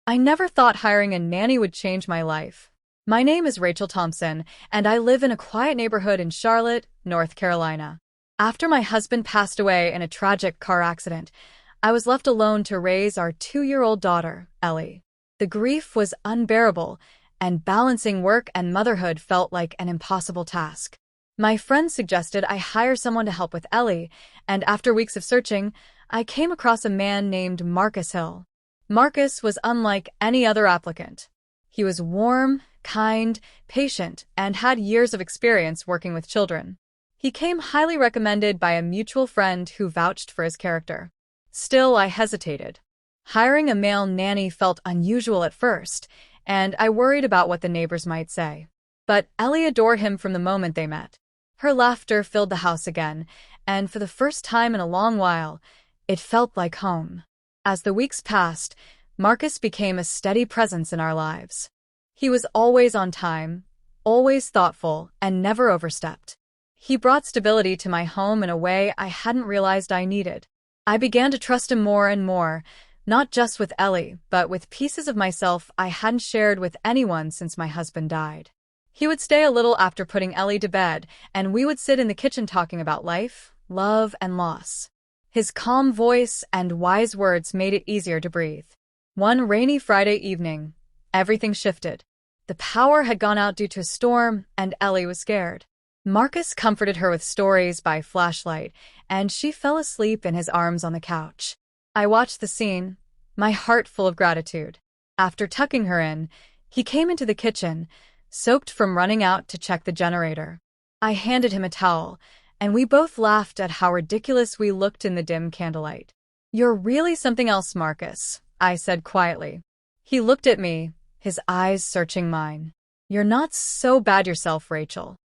I never thought hiring a nanny would change my life. My name is Rachel Thompson, and I live in a quiet neighborhood in Charlotte, North Carolina. After my husband passed away in a tragic car accident, I was left alone to raise our 2-year-old daughter, Ellie. The grief was unbearable, and balancing work and motherhood felt like an impossible task. My friends suggested I hire someone to help with Ellie, and after weeks of searching, I came across a man named Marcus Hill. Marcus was unlike any other applicant. He was warm, kind, patient, and had years of experience working with children. He came highly recommended by a mutual friend who vouched for his character. Still, I hesitated. Hiring a male nanny felt unusual at first, and I worried about what the neighbors might say. But Ellie adored him from the moment they met. Her laughter filled the house again, and for the first time in a long while, it felt like home. As the weeks passed, Marcus became a steady presence in our lives. He was always on time, always thoughtful, and never overstepped. He brought stability to my home in a way I hadn't realized I needed. I began to trust him more and more, not just with Ellie, but with pieces of myself I hadn't shared with anyone since my husband died. He would stay a little after putting Ellie to bed, and we would sit in the kitchen talking about life, love, and loss. His calm voice and wise words made it easier to breathe. One rainy Friday evening, everything shifted. The power had gone out due to a storm, and Ellie was scared. Marcus comforted her with stories by flashlight, and she fell asleep in his arms on the couch. I watched the scene, my heart full of gratitude. After tucking her in, he came into the kitchen, soaked from running out to check the generator. I handed him a towel, and we both laughed at how ridiculous we looked in the dim candlelight. "You're really something else, Marcus," I said quietly. He looked at me, his eyes searching mine. "You're not so bad yourself, Rachel."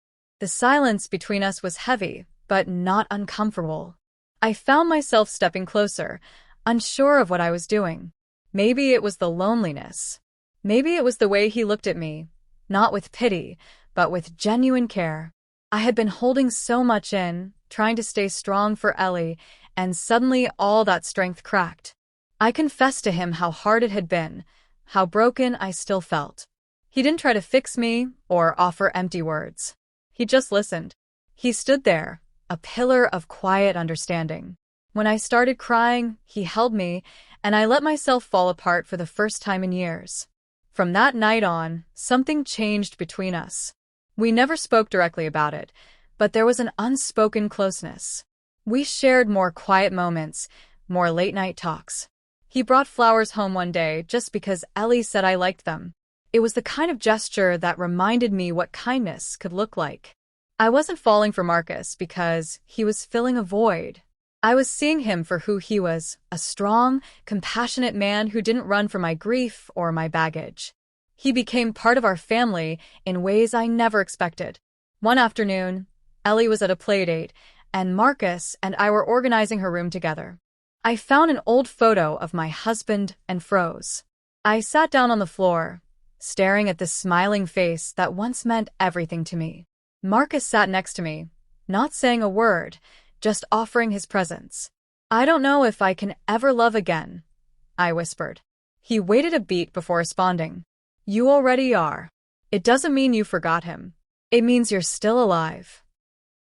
The silence between us was heavy, but not uncomfortable. I found myself stepping closer, unsure of what I was doing. Maybe it was the loneliness. Maybe it was the way he looked at me, not with pity, but with genuine care. I had been holding so much in, trying to stay strong for Ellie, and suddenly all that strength cracked. I confessed to him how hard it had been, how broken I still felt. He didn't try to fix me or offer empty words. He just listened. He stood there, a pillar of quiet understanding. When I started crying, he held me, and I let myself fall apart for the first time in years. From that night on, something changed between us. We never spoke directly about it, but there was an unspoken closeness. We shared more quiet moments, more late-night talks. He brought flowers home one day just because Ellie said I liked them. It was the kind of gesture that reminded me what kindness could look like. I wasn't falling for Marcus because he was filling a void. I was seeing him for who he was, a strong, compassionate man who didn't run from my grief or my baggage. He became part of our family in ways I never expected. One afternoon, Ellie was at a playdate, and Marcus and I were organizing her room together. I found an old photo of my husband and froze. I sat down on the floor, staring at the smiling face that once meant everything to me. Marcus sat next to me, not saying a word, just offering his presence. "I don't know if I can ever love again," I whispered. He waited a beat before responding. "You already are. It doesn't mean you forgot him. It means you're still alive."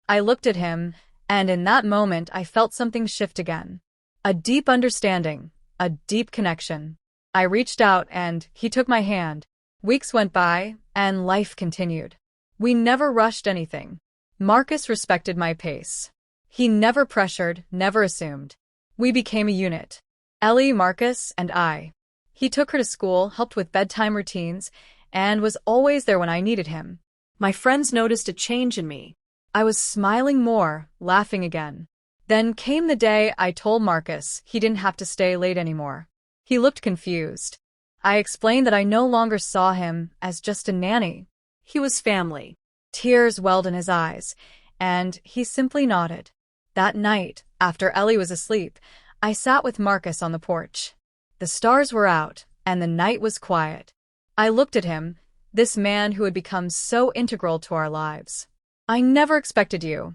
I looked at him, and in that moment I felt something shift again. A deep understanding, a deep connection. I reached out and he took my hand. Weeks went by, and life continued. We never rushed anything. Marcus respected my pace. He never pressured, never assumed. We became a unit. Ellie, Marcus, and I. He took her to school, helped with bedtime routines, and was always there when I needed him. My friends noticed a change in me. I was smiling more, laughing again. Then came the day I told Marcus he didn't have to stay late anymore. He looked confused. I explained that I no longer saw him as just a nanny. He was family. Tears welled in his eyes, and he simply nodded. That night, after Ellie was asleep, I sat with Marcus on the porch. The stars were out, and the night was quiet. I looked at him, this man who had become so integral to our lives. "I never expected you,"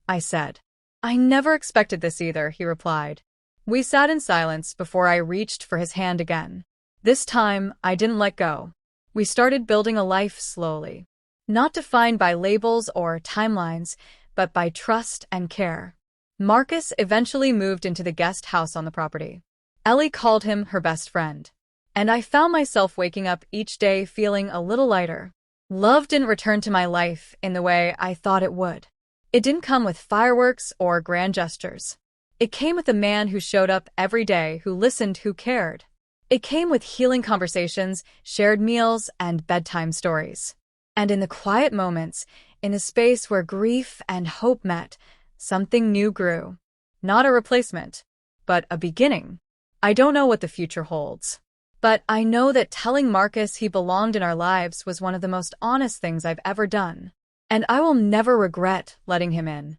I said. "I never expected this either," he replied. We sat in silence before I reached for his hand again. This time, I didn't let go. We started building a life slowly. Not defined by labels or timelines, but by trust and care. Marcus eventually moved into the guest house on the property. Ellie called him her best friend. And I found myself waking up each day feeling a little lighter. Love didn't return to my life in the way I thought it would. It didn't come with fireworks or grand gestures. It came with a man who showed up every day, who listened, who cared. It came with healing conversations, shared meals, and bedtime stories. And in the quiet moments, in a space where grief and hope met, something new grew. Not a replacement, but a beginning. I don't know what the future holds. But I know that telling Marcus he belonged in our lives was one of the most honest things I've ever done. And I will never regret letting him in.